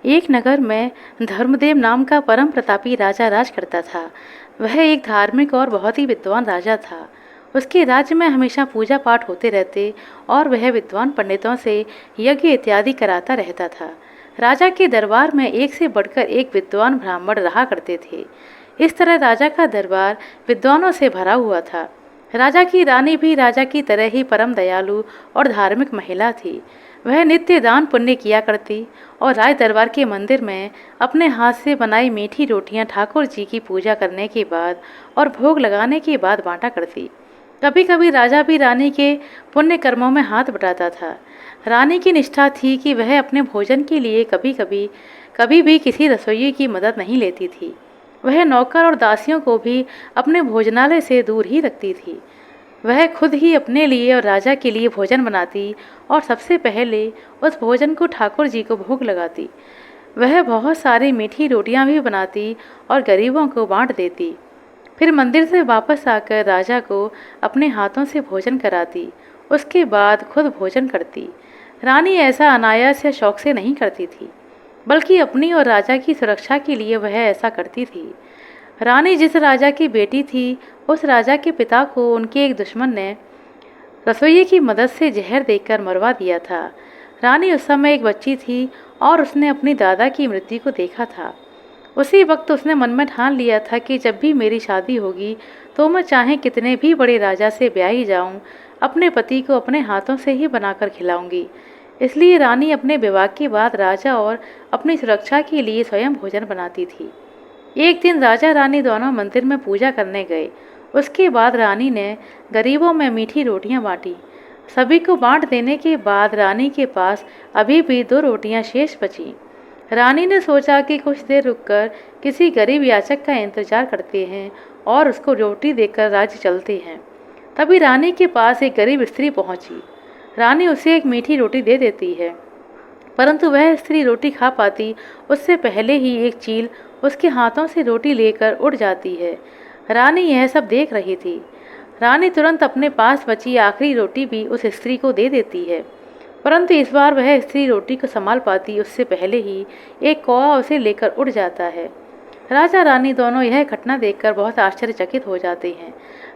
एक नगर में धर्मदेव नाम का परम प्रतापी राजा राज करता था। वह एक धार्मिक और बहुत ही विद्वान राजा था। उसके राज्य में हमेशा पूजा पाठ होते रहते और वह विद्वान पंडितों से यज्ञ इत्यादि कराता रहता था। राजा के दरबार में एक से बढ़कर एक विद्वान ब्राह्मण रहा करते थे। इस तरह राजा का दरबार विद्वानों से भरा हुआ था। राजा की रानी भी राजा की तरह ही परम दयालु और धार्मिक महिला थी। वह नित्य दान पुण्य किया करती और राज दरबार के मंदिर में अपने हाथ से बनाई मीठी रोटियां ठाकुर जी की पूजा करने के बाद और भोग लगाने के बाद बांटा करती। कभी कभी राजा भी रानी के पुण्य कर्मों में हाथ बटाता था। रानी की निष्ठा थी कि वह अपने भोजन के लिए कभी भी किसी रसोई की मदद नहीं लेती थी। वह नौकर और दासियों को भी अपने भोजनालय से दूर ही रखती थी। वह खुद ही अपने लिए और राजा के लिए भोजन बनाती और सबसे पहले उस भोजन को ठाकुर जी को भोग लगाती। वह बहुत सारी मीठी रोटियां भी बनाती और गरीबों को बांट देती। फिर मंदिर से वापस आकर राजा को अपने हाथों से भोजन कराती। उसके बाद खुद भोजन करती। रानी ऐसा अनायास या शौक से नहीं करती थी, बल्कि अपनी और राजा की सुरक्षा के लिए वह ऐसा करती थी। रानी जिस राजा की बेटी थी, उस राजा के पिता को उनके एक दुश्मन ने रसोइये की मदद से जहर देकर मरवा दिया था। रानी उस समय एक बच्ची थी और उसने अपनी दादा की मृत्यु को देखा था। उसी वक्त उसने मन में ठान लिया था कि जब भी मेरी शादी होगी तो मैं चाहे कितने भी बड़े राजा से ब्याही जाऊं, अपने पति को अपने हाथों से ही बनाकर खिलाऊंगी। इसलिए रानी अपने विवाह के बाद राजा और अपनी सुरक्षा के लिए स्वयं भोजन बनाती थी। एक दिन राजा रानी दोनों मंदिर में पूजा करने गए। उसके बाद रानी ने गरीबों में मीठी रोटियां बांटी। सभी को बांट देने के बाद रानी के पास अभी भी 2 रोटियां शेष बची। रानी ने सोचा कि कुछ देर रुककर किसी गरीब याचक का इंतजार करते हैं और उसको रोटी देकर राज्य चलते हैं। तभी रानी के पास एक गरीब स्त्री पहुंची। रानी उसे एक मीठी रोटी दे देती है, परंतु वह स्त्री रोटी खा पाती उससे पहले ही एक चील उसके हाथों से रोटी लेकर उड़ जाती है। रानी यह सब देख रही थी। रानी तुरंत अपने पास बची आखिरी रोटी भी उस स्त्री को दे देती है, परंतु इस बार वह स्त्री रोटी को संभाल पाती उससे पहले ही एक कौवा उसे लेकर उड़ जाता है। राजा रानी दोनों यह घटना देखकर बहुत आश्चर्यचकित हो जाते हैं।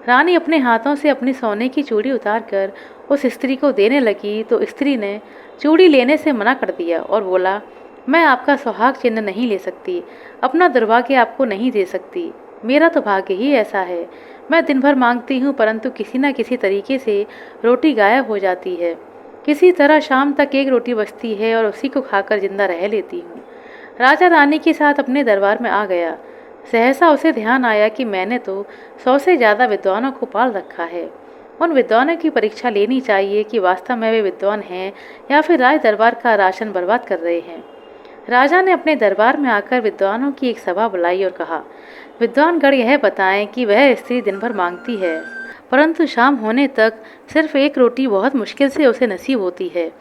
रानी अपने हाथों से अपनी सोने की चूड़ी उतारकर उस स्त्री को देने लगी तो स्त्री ने चूड़ी लेने से मना कर दिया और बोला, मैं आपका सुहाग चिन्ह नहीं ले सकती, अपना दुर्भाग्य आपको नहीं दे सकती। मेरा तो भाग्य ही ऐसा है। मैं दिन भर मांगती हूँ परंतु किसी न किसी तरीके से रोटी गायब हो जाती है। किसी तरह शाम तक एक रोटी बचती है और उसी को खाकर जिंदा रह लेती हूँ। राजा रानी के साथ अपने दरबार में आ गया। सहसा उसे ध्यान आया कि मैंने तो 100 से ज़्यादा विद्वानों को पाल रखा है। उन विद्वानों की परीक्षा लेनी चाहिए कि वास्तव में वे विद्वान हैं या फिर राज दरबार का राशन बर्बाद कर रहे हैं। राजा ने अपने दरबार में आकर विद्वानों की एक सभा बुलाई और कहा, विद्वानगण यह बताएं कि वह स्त्री दिन भर मांगती है, परंतु शाम होने तक सिर्फ एक रोटी बहुत मुश्किल से उसे नसीब होती है।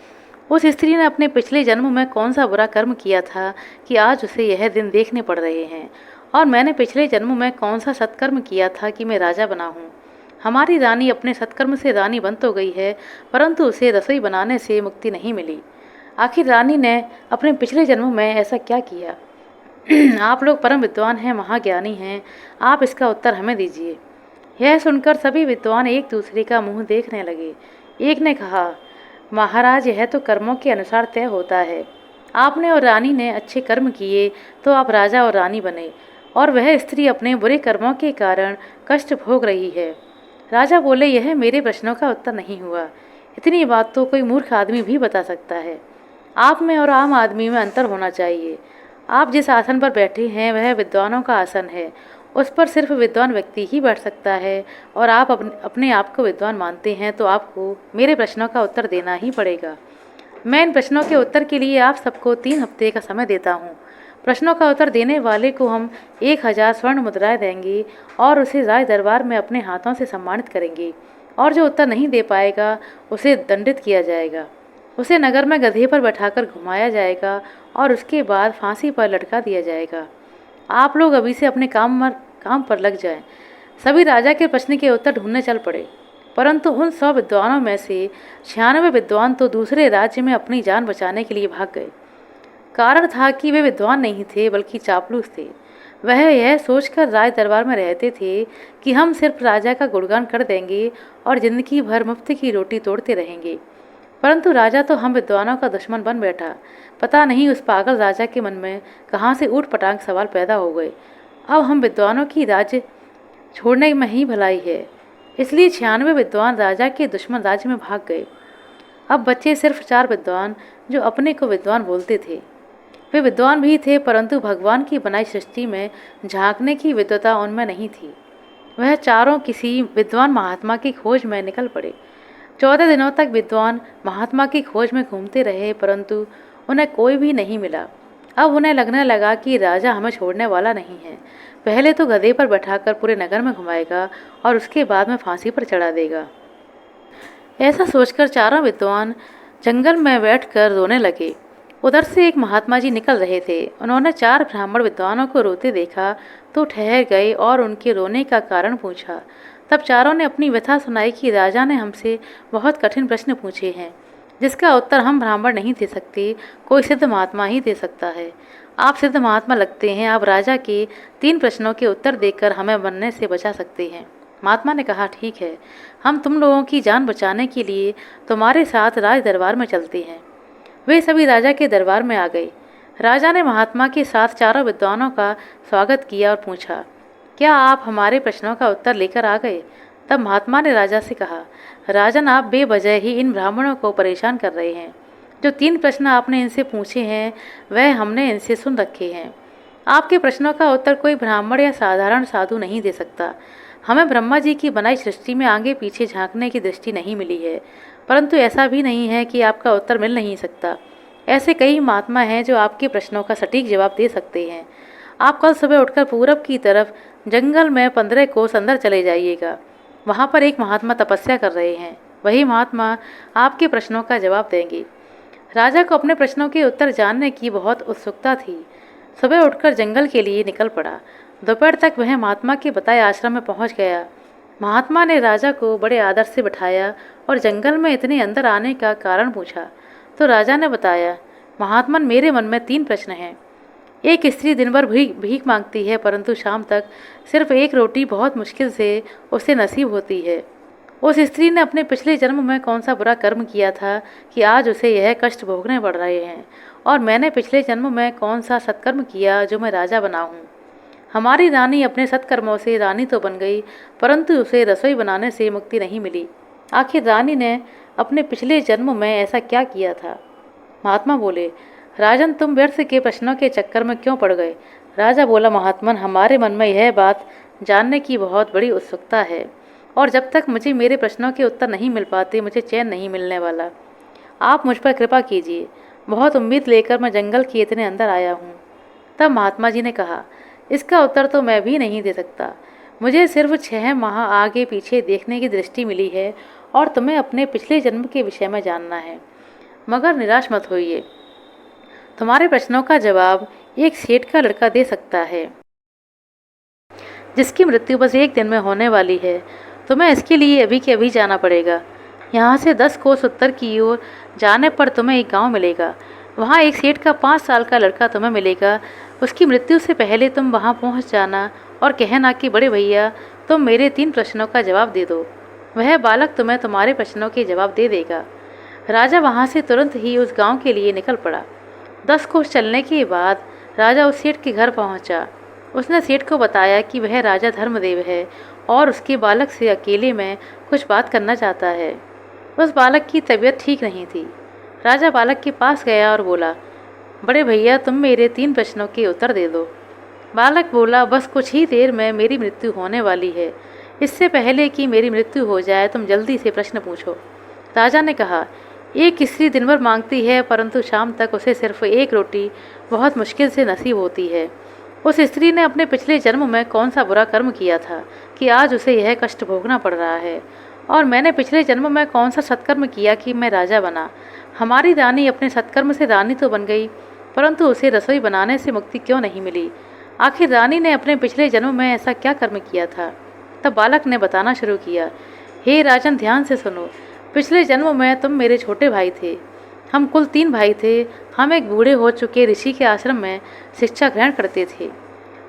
उस स्त्री ने अपने पिछले जन्म में कौन सा बुरा कर्म किया था कि आज उसे यह दिन देखने पड़ रहे हैं, और मैंने पिछले जन्म में कौन सा सत्कर्म किया था कि मैं राजा बना हूँ। हमारी रानी अपने सत्कर्म से रानी बन तो गई है, परंतु उसे रसोई बनाने से मुक्ति नहीं मिली। आखिर रानी ने अपने पिछले जन्म में ऐसा क्या किया? आप लोग परम विद्वान हैं, महाज्ञानी हैं, आप इसका उत्तर हमें दीजिए। यह सुनकर सभी विद्वान एक दूसरे का मुंह देखने लगे। एक ने कहा, महाराज यह तो कर्मों के अनुसार तय होता है। आपने और रानी ने अच्छे कर्म किए तो आप राजा और रानी बने, और वह स्त्री अपने बुरे कर्मों के कारण कष्ट भोग रही है। राजा बोले, यह मेरे प्रश्नों का उत्तर नहीं हुआ। इतनी बात तो कोई मूर्ख आदमी भी बता सकता है। आप में और आम आदमी में अंतर होना चाहिए। आप जिस आसन पर बैठे हैं वह विद्वानों का आसन है, उस पर सिर्फ विद्वान व्यक्ति ही बैठ सकता है, और आप अपने आप को विद्वान मानते हैं तो आपको मेरे प्रश्नों का उत्तर देना ही पड़ेगा। मैं इन प्रश्नों के उत्तर के लिए आप सबको 3 हफ्ते का समय देता हूँ। प्रश्नों का उत्तर देने वाले को हम 1000 स्वर्ण मुद्राएं देंगे और उसे राज दरबार में अपने हाथों से सम्मानित करेंगे, और जो उत्तर नहीं दे पाएगा उसे दंडित किया जाएगा। उसे नगर में गधे पर बैठाकर घुमाया जाएगा और उसके बाद फांसी पर लटका दिया जाएगा। आप लोग अभी से अपने काम पर लग जाएं। सभी राजा के प्रश्न के उत्तर ढूंढने चल पड़े, परंतु उन 100 विद्वानों में से 96 विद्वान तो दूसरे राज्य में अपनी जान बचाने के लिए भाग गए। कारण था कि वे विद्वान नहीं थे बल्कि चापलूस थे। वह यह सोचकर राज दरबार में रहते थे कि हम सिर्फ राजा का गुणगान कर देंगे और जिंदगी भर मुफ्त की रोटी तोड़ते रहेंगे। परंतु राजा तो हम विद्वानों का दुश्मन बन बैठा। पता नहीं उस पागल राजा के मन में कहाँ से ऊट पटांग सवाल पैदा हो गए। अब हम विद्वानों की राज्य छोड़ने में ही भलाई है। इसलिए 96 विद्वान राजा के दुश्मन राज्य में भाग गए। अब बचे सिर्फ 4 विद्वान जो अपने को विद्वान बोलते थे। वे विद्वान भी थे परंतु भगवान की बनाई सृष्टि में झांकने की विद्वता उनमें नहीं थी। वह चारों किसी विद्वान महात्मा की खोज में निकल पड़े। 14 दिनों तक विद्वान महात्मा की खोज में घूमते रहे परंतु उन्हें कोई भी नहीं मिला। अब उन्हें लगने लगा कि राजा हमें छोड़ने वाला नहीं है। पहले तो गधे पर बैठाकर पूरे नगर में घुमाएगा और उसके बाद में फांसी पर चढ़ा देगा। ऐसा सोचकर चारों विद्वान जंगल में बैठकर रोने लगे। उधर से एक महात्मा जी निकल रहे थे। उन्होंने 4 ब्राह्मण विद्वानों को रोते देखा तो ठहर गए और उनके रोने का कारण पूछा। तब चारों ने अपनी व्यथा सुनाई कि राजा ने हमसे बहुत कठिन प्रश्न पूछे हैं जिसका उत्तर हम ब्राह्मण नहीं दे सकते, कोई सिद्ध महात्मा ही दे सकता है। आप सिद्ध महात्मा लगते हैं, आप राजा के 3 प्रश्नों के उत्तर देकर हमें मरने से बचा सकते हैं। महात्मा ने कहा, ठीक है, हम तुम लोगों की जान बचाने के लिए तुम्हारे साथ राज दरबार में चलते हैं। वे सभी राजा के दरबार में आ गए। राजा ने महात्मा के साथ चारों विद्वानों का स्वागत किया और पूछा, क्या आप हमारे प्रश्नों का उत्तर लेकर आ गए? तब महात्मा ने राजा से कहा, राजन, आप बेवजह ही इन ब्राह्मणों को परेशान कर रहे हैं। जो 3 प्रश्न आपने इनसे पूछे हैं वह हमने इनसे सुन रखे हैं। आपके प्रश्नों का उत्तर कोई ब्राह्मण या साधारण साधु नहीं दे सकता। हमें ब्रह्मा जी की बनाई सृष्टि में आगे पीछे झांकने की दृष्टि नहीं मिली है, परंतु ऐसा भी नहीं है कि आपका उत्तर मिल नहीं सकता। ऐसे कई महात्मा हैं जो आपके प्रश्नों का सटीक जवाब दे सकते हैं। आप कल सुबह उठकर पूरब की तरफ जंगल में 15 कोस अंदर चले जाइएगा। वहाँ पर एक महात्मा तपस्या कर रहे हैं। वही महात्मा आपके प्रश्नों का जवाब देंगे। राजा को अपने प्रश्नों के उत्तर जानने की बहुत उत्सुकता थी। सुबह उठकर जंगल के लिए निकल पड़ा। दोपहर तक वह महात्मा के बताए आश्रम में पहुंच गया। महात्मा ने राजा को बड़े आदर से बिठाया और जंगल में इतने अंदर आने का कारण पूछा तो राजा ने बताया, महात्मन, मेरे मन में 3 प्रश्न हैं। एक स्त्री दिन भर भीख मांगती है परंतु शाम तक सिर्फ एक रोटी बहुत मुश्किल से उसे नसीब होती है। उस स्त्री ने अपने पिछले जन्म में कौन सा बुरा कर्म किया था कि आज उसे यह कष्ट भोगने पड़ रहे हैं, और मैंने पिछले जन्म में कौन सा सत्कर्म किया जो मैं राजा बना हूँ। हमारी रानी अपने सत्कर्मों से रानी तो बन गई परंतु उसे रसोई बनाने से मुक्ति नहीं मिली। आखिर रानी ने अपने पिछले जन्म में ऐसा क्या किया था? महात्मा बोले, राजन, तुम व्यर्थ के प्रश्नों के चक्कर में क्यों पड़ गए? राजा बोला, महात्मन, हमारे मन में यह बात जानने की बहुत बड़ी उत्सुकता है और जब तक मुझे मेरे प्रश्नों के उत्तर नहीं मिल पाते मुझे चैन नहीं मिलने वाला। आप मुझ पर कृपा कीजिए। बहुत उम्मीद लेकर मैं जंगल के इतने अंदर आया हूँ। तब महात्मा जी ने कहा, इसका उत्तर तो मैं भी नहीं दे सकता। मुझे सिर्फ 6 माह आगे पीछे देखने की दृष्टि मिली है और तुम्हें अपने पिछले जन्म के विषय में जानना है। मगर निराश मत होइए, तुम्हारे प्रश्नों का जवाब एक सेठ का लड़का दे सकता है जिसकी मृत्यु बस 1 दिन में होने वाली है। तुम्हें इसके लिए अभी के अभी जाना पड़ेगा। यहाँ से 10 कोस उत्तर की ओर जाने पर तुम्हें एक गांव मिलेगा। वहाँ एक सेठ का 5 साल का लड़का तुम्हें मिलेगा। उसकी मृत्यु से पहले तुम वहाँ पहुँच जाना और कहना कि बड़े भैया, तुम मेरे 3 प्रश्नों का जवाब दे दो। वह बालक तुम्हें तुम्हारे प्रश्नों के जवाब दे देगा। राजा वहाँ से तुरंत ही उस गांव के लिए निकल पड़ा। 10 कोस चलने के बाद राजा उस सेठ के घर पहुँचा। उसने सेठ को बताया कि वह राजा धर्मदेव है और उसके बालक से अकेले में कुछ बात करना चाहता है। उस बालक की तबीयत ठीक नहीं थी। राजा बालक के पास गया और बोला, बड़े भैया, तुम मेरे 3 प्रश्नों के उत्तर दे दो। बालक बोला, बस कुछ ही देर में मेरी मृत्यु होने वाली है। इससे पहले कि मेरी मृत्यु हो जाए तुम जल्दी से प्रश्न पूछो। राजा ने कहा, एक स्त्री दिन भर मांगती है परंतु शाम तक उसे सिर्फ एक रोटी बहुत मुश्किल से नसीब होती है। उस स्त्री ने अपने पिछले जन्म में कौन सा बुरा कर्म किया था कि आज उसे यह कष्ट भोगना पड़ रहा है, और मैंने पिछले जन्म में कौन सा सत्कर्म किया कि मैं राजा बना। हमारी रानी अपने सत्कर्म से रानी तो बन गई परंतु उसे रसोई बनाने से मुक्ति क्यों नहीं मिली। आखिर रानी ने अपने पिछले जन्म में ऐसा क्या कर्म किया था? तब बालक ने बताना शुरू किया, हे राजन, ध्यान से सुनो। पिछले जन्म में तुम मेरे छोटे भाई थे। हम कुल 3 भाई थे। हम एक बूढ़े हो चुके ऋषि के आश्रम में शिक्षा ग्रहण करते थे।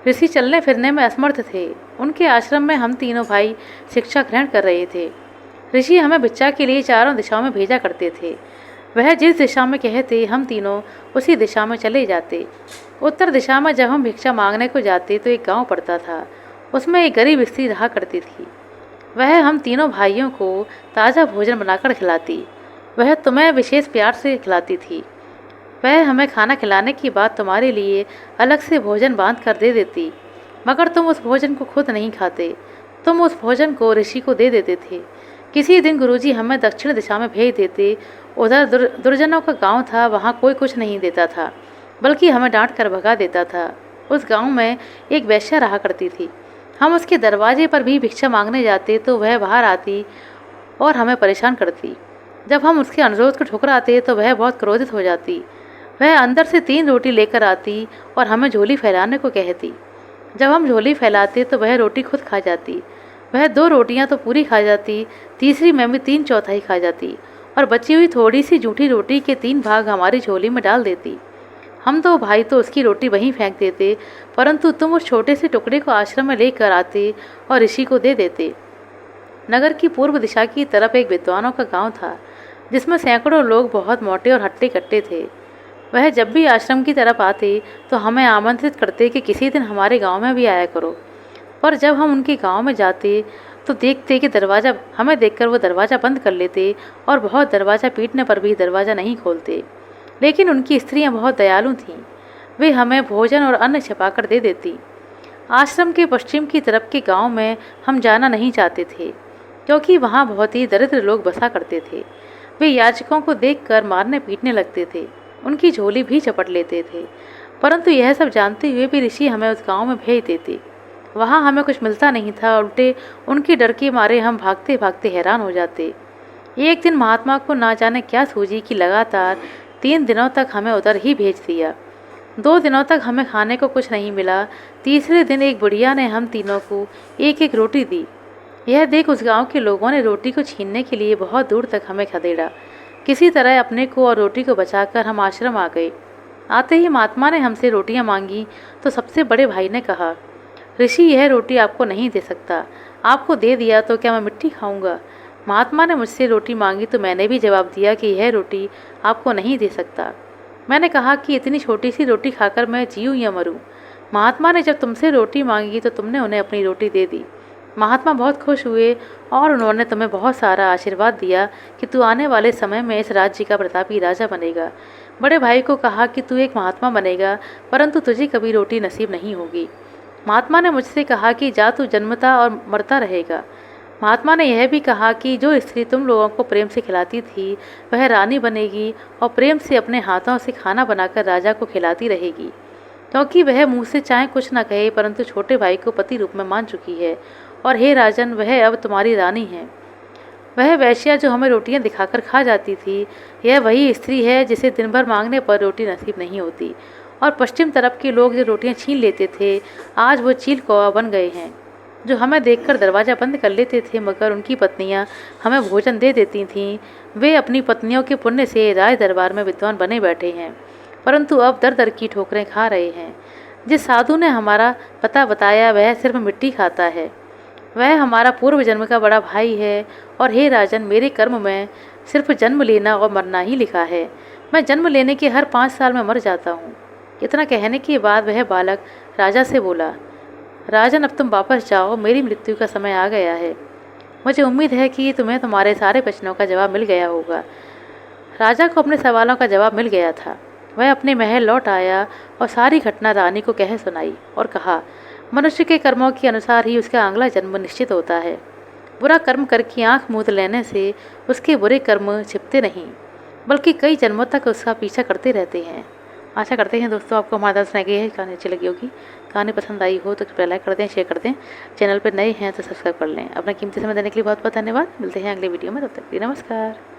ऋषि चलने फिरने में असमर्थ थे। उनके आश्रम में हम तीनों भाई शिक्षा ग्रहण कर रहे थे। ऋषि हमें भिक्षा के लिए चारों दिशाओं में भेजा करते थे। वह जिस दिशा में कहते हम तीनों उसी दिशा में चले जाते। उत्तर दिशा में जब हम भिक्षा मांगने को जाते तो एक गांव पड़ता था। उसमें एक गरीब स्त्री रहा करती थी। वह हम तीनों भाइयों को ताज़ा भोजन बनाकर खिलाती। वह तुम्हें विशेष प्यार से खिलाती थी। वह हमें खाना खिलाने के बाद तुम्हारे लिए अलग से भोजन बांध कर दे देती, मगर तुम उस भोजन को खुद नहीं खाते। तुम उस भोजन को ऋषि को दे देते थे। किसी दिन गुरुजी हमें दक्षिण दिशा में भेज देते। उधर दुर्जनों का गांव था, वहाँ कोई कुछ नहीं देता था, बल्कि हमें डांट कर भगा देता था। उस गांव में एक वेश्या रहा करती थी। हम उसके दरवाजे पर भी भिक्षा मांगने जाते तो वह बाहर आती और हमें परेशान करती। जब हम उसके अनुरोध को ठुकराते तो वह बहुत क्रोधित हो जाती। वह अंदर से 3 रोटी लेकर आती और हमें झोली फैलाने को कहती। जब हम झोली फैलाते तो वह रोटी खुद खा जाती। वह 2 रोटियां तो पूरी खा जाती, तीसरी में भी 3/4 खा जाती और बची हुई थोड़ी सी जूठी रोटी के 3 भाग हमारी झोली में डाल देती। हम 2 भाई तो उसकी रोटी वहीं फेंक देते, परंतु तुम उस छोटे से टुकड़े को आश्रम में लेकर आते और ऋषि को दे देते। नगर की पूर्व दिशा की तरफ एक विद्वानों का गांव था, जिसमें सैकड़ों लोग बहुत मोटे और हट्टे कट्टे थे। वह जब भी आश्रम की तरफ आते तो हमें आमंत्रित करते कि किसी दिन हमारे गांव में भी आया करो। पर जब हम उनके गांव में जाते तो देखते कि दरवाज़ा हमें देखकर वो दरवाज़ा बंद कर लेते और बहुत दरवाज़ा पीटने पर भी दरवाज़ा नहीं खोलते। लेकिन उनकी स्त्रियां बहुत दयालु थीं। वे हमें भोजन और अन्न छिपाकर दे देती। आश्रम के पश्चिम की तरफ के गांव में हम जाना नहीं चाहते थे, क्योंकि वहाँ बहुत ही दरिद्र लोग बसा करते थे। वे याचकों को देखकर मारने पीटने लगते थे, उनकी झोली भी चपट लेते थे। परंतु यह सब जानते हुए भी ऋषि हमें उस गांव में भेज देते। वहाँ हमें कुछ मिलता नहीं था, उल्टे उनके डर के मारे हम भागते भागते हैरान हो जाते। एक दिन महात्मा को ना जाने क्या सूझी कि लगातार 3 दिनों तक हमें उधर ही भेज दिया। 2 दिनों तक हमें खाने को कुछ नहीं मिला। तीसरे दिन एक बुढ़िया ने हम तीनों को एक एक रोटी दी। यह देख उस गांव के लोगों ने रोटी को छीनने के लिए बहुत दूर तक हमें खदेड़ा। किसी तरह अपने को और रोटी को बचाकर हम आश्रम आ गए। आते ही महात्मा ने हमसे रोटियां मांगी तो सबसे बड़े भाई ने कहा, ऋषि यह रोटी आपको नहीं दे सकता, आपको दे दिया तो क्या मैं मिट्टी खाऊंगा। महात्मा ने मुझसे रोटी मांगी तो मैंने भी जवाब दिया कि यह रोटी आपको नहीं दे सकता। मैंने कहा कि इतनी छोटी सी रोटी खाकर मैं जीऊँ या मरूँ। महात्मा ने जब तुमसे रोटी मांगी तो तुमने उन्हें अपनी रोटी दे दी। महात्मा बहुत खुश हुए और उन्होंने तुम्हें बहुत सारा आशीर्वाद दिया कि तू आने वाले समय में इस राज्य का प्रतापी राजा बनेगा। बड़े भाई को कहा कि तू एक महात्मा बनेगा, परंतु तुझे कभी रोटी नसीब नहीं होगी। महात्मा ने मुझसे कहा कि जा तू जन्मता और मरता रहेगा। महात्मा ने यह भी कहा कि जो स्त्री तुम लोगों को प्रेम से खिलाती थी वह रानी बनेगी और प्रेम से अपने हाथों से खाना बनाकर राजा को खिलाती रहेगी, क्योंकि वह मुँह से चाहे कुछ न कहे परंतु छोटे भाई को पति रूप में मान चुकी है। और हे राजन, वह अब तुम्हारी रानी है। वह वैश्या जो हमें रोटियां दिखाकर खा जाती थी, यह वही स्त्री है जिसे दिन भर मांगने पर रोटी नसीब नहीं होती। और पश्चिम तरफ के लोग जो रोटियां छीन लेते थे, आज वो चील कौवा बन गए हैं, जो हमें देखकर दरवाज़ा बंद कर लेते थे, मगर उनकी पत्नियां हमें भोजन दे देती थीं। वे अपनी पत्नियों के पुण्य से राज दरबार में विद्वान बने बैठे हैं, परंतु अब दर दर की ठोकरें खा रहे हैं। जिस साधु ने हमारा पता बताया वह सिर्फ मिट्टी खाता है। वह हमारा पूर्व जन्म का बड़ा भाई है। और हे राजन, मेरे कर्म में सिर्फ जन्म लेना और मरना ही लिखा है। मैं जन्म लेने के हर 5 साल में मर जाता हूँ। इतना कहने के बाद वह बालक राजा से बोला, राजन, अब तुम वापस जाओ, मेरी मृत्यु का समय आ गया है। मुझे उम्मीद है कि तुम्हें तुम्हारे सारे प्रश्नों का जवाब मिल गया होगा। राजा को अपने सवालों का जवाब मिल गया था। वह अपने महल लौट आया और सारी घटना रानी को कह सुनाई और कहा, मनुष्य के कर्मों के अनुसार ही उसका अगला जन्म निश्चित होता है। बुरा कर्म करके आंख मूंद लेने से उसके बुरे कर्म छिपते नहीं, बल्कि कई जन्मों तक उसका पीछा करते रहते हैं। आशा करते हैं दोस्तों आपको हमारा दर्शन लगी है, कहानी अच्छी लगी होगी। कहानी पसंद आई हो तो लाइक कर दें, शेयर कर दें। चैनल पर नए हैं तो सब्सक्राइब कर लें। अपना कीमती समय देने के लिए बहुत बहुत धन्यवाद। मिलते हैं अगले वीडियो में, तब तक के लिए नमस्कार।